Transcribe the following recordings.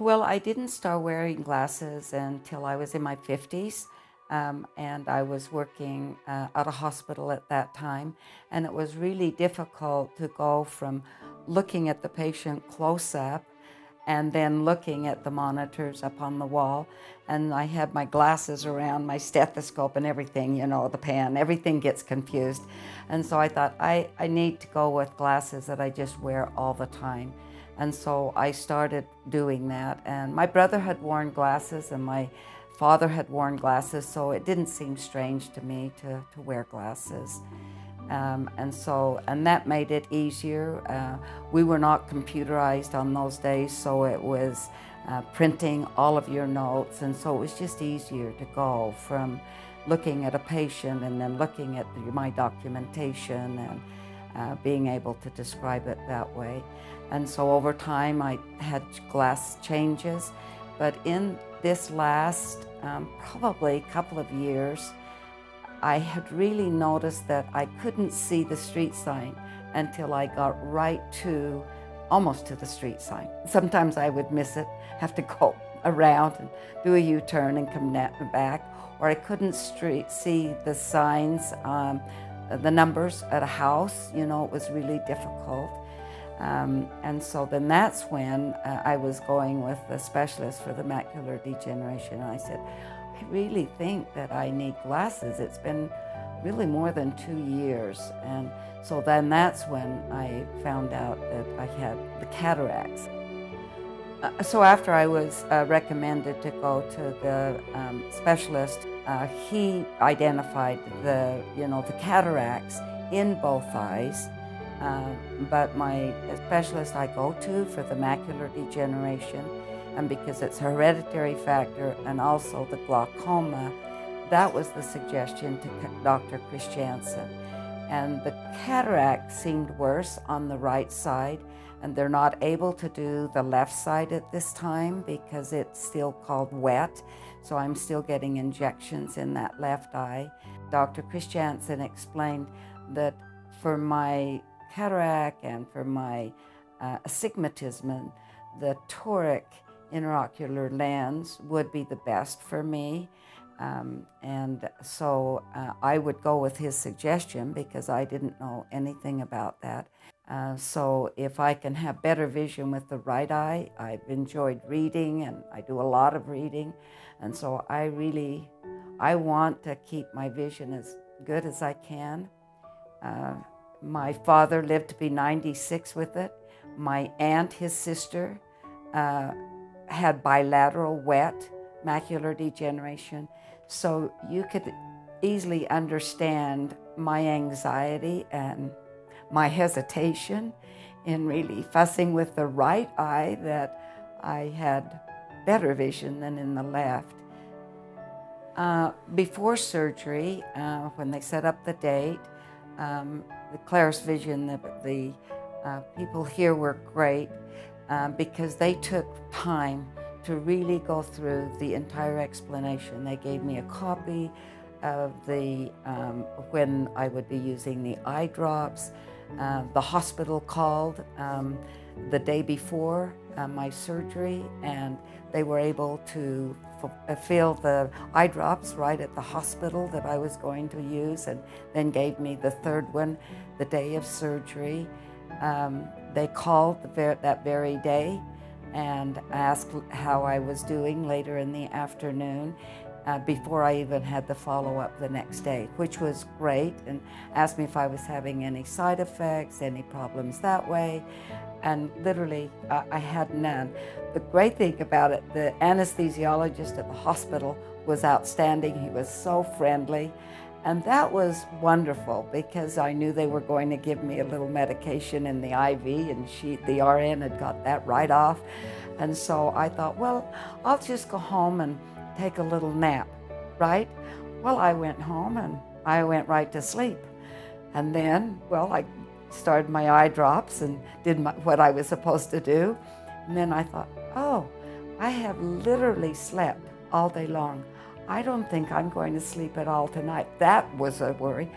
Well, I didn't start wearing glasses until I was in my 50s. And I was working at a hospital at that time. And it was really difficult to go from looking at the patient close up and then looking at the monitors up on the wall. And I had my glasses around, my stethoscope and everything, the pen, everything gets confused. And so I thought, I need to go with glasses that I just wear all the time. And so I started doing that. And my brother had worn glasses and my father had worn glasses, so it didn't seem strange to me to wear glasses. And that made it easier. We were not computerized on those days, so it was printing all of your notes, and so it was just easier to go from looking at a patient and then looking at my documentation and being able to describe it that way. And so over time I had glass changes, but in this last probably couple of years, I had really noticed that I couldn't see the street sign until I got right to, almost to the street sign. Sometimes I would miss it, have to go around and do a U-turn and come back, or I couldn't see the signs, the numbers at a house, it was really difficult. And so then that's when I was going with the specialist for the macular degeneration. And I said, I really think that I need glasses. It's been really more than 2 years. And so then that's when I found out that I had the cataracts. So after I was recommended to go to the specialist, he identified the cataracts in both eyes. But my specialist I go to for the macular degeneration, and because it's a hereditary factor and also the glaucoma, that was the suggestion to Dr. Christiansen. And the cataract seemed worse on the right side, and they're not able to do the left side at this time because it's still called wet, so I'm still getting injections in that left eye. Dr. Christiansen explained that for my cataract and for my astigmatism, the toric intraocular lens would be the best for me. And so I would go with his suggestion because I didn't know anything about that. So if I can have better vision with the right eye, I've enjoyed reading and I do a lot of reading. And so I want to keep my vision as good as I can. My father lived to be 96 with it. My aunt, his sister, had bilateral wet macular degeneration. So you could easily understand my anxiety and my hesitation in really fussing with the right eye, that I had better vision than in the left. Before surgery, when they set up the date, the Clarus Vision, the people here were great because they took time to really go through the entire explanation. They gave me a copy of when I would be using the eye drops. The hospital called the day before my surgery, and they were able to fill the eye drops right at the hospital that I was going to use, and then gave me the third one the day of surgery. They called that very day and asked how I was doing later in the afternoon, before I even had the follow-up the next day, which was great, and asked me if I was having any side effects, any problems that way, and literally I had none. The great thing about it, the anesthesiologist at the hospital was outstanding. He was so friendly, and that was wonderful because I knew they were going to give me a little medication in the IV, and the RN had got that right off. And so I thought, well, I'll just go home and take a little nap, right? Well, I went home and I went right to sleep. And then, well, I started my eye drops and did what I was supposed to do. And then I thought, oh, I have literally slept all day long. I don't think I'm going to sleep at all tonight. That was a worry.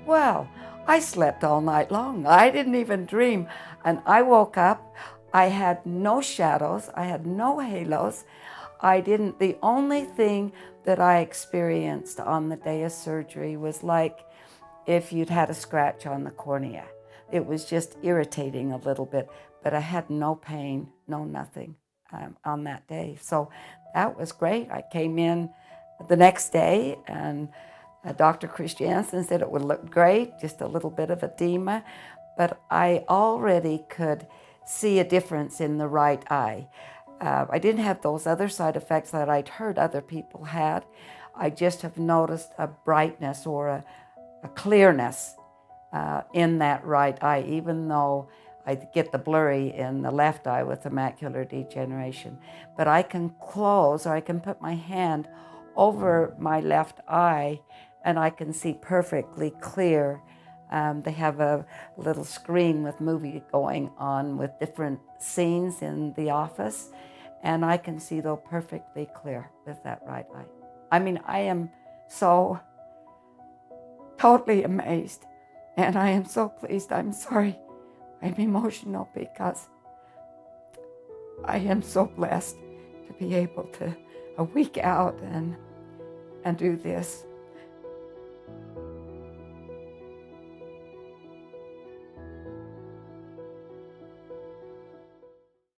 Well, I slept all night long. I didn't even dream. And I woke up, I had no shadows. I had no halos. The only thing that I experienced on the day of surgery was like if you'd had a scratch on the cornea. It was just irritating a little bit, but I had no pain, no nothing on that day. So that was great. I came in the next day and Dr. Christiansen said it would look great, just a little bit of edema, but I already could see a difference in the right eye. I didn't have those other side effects that I'd heard other people had. I just have noticed a brightness or a clearness in that right eye, even though I get the blurry in the left eye with the macular degeneration. But I can close, or I can put my hand over my left eye and I can see perfectly clear. They have a little screen with movie going on with different scenes in the office, and I can see though perfectly clear with that right eye. I mean, I am so totally amazed, and I am so pleased. I'm sorry, I'm emotional because I am so blessed to be able to a week out and do this.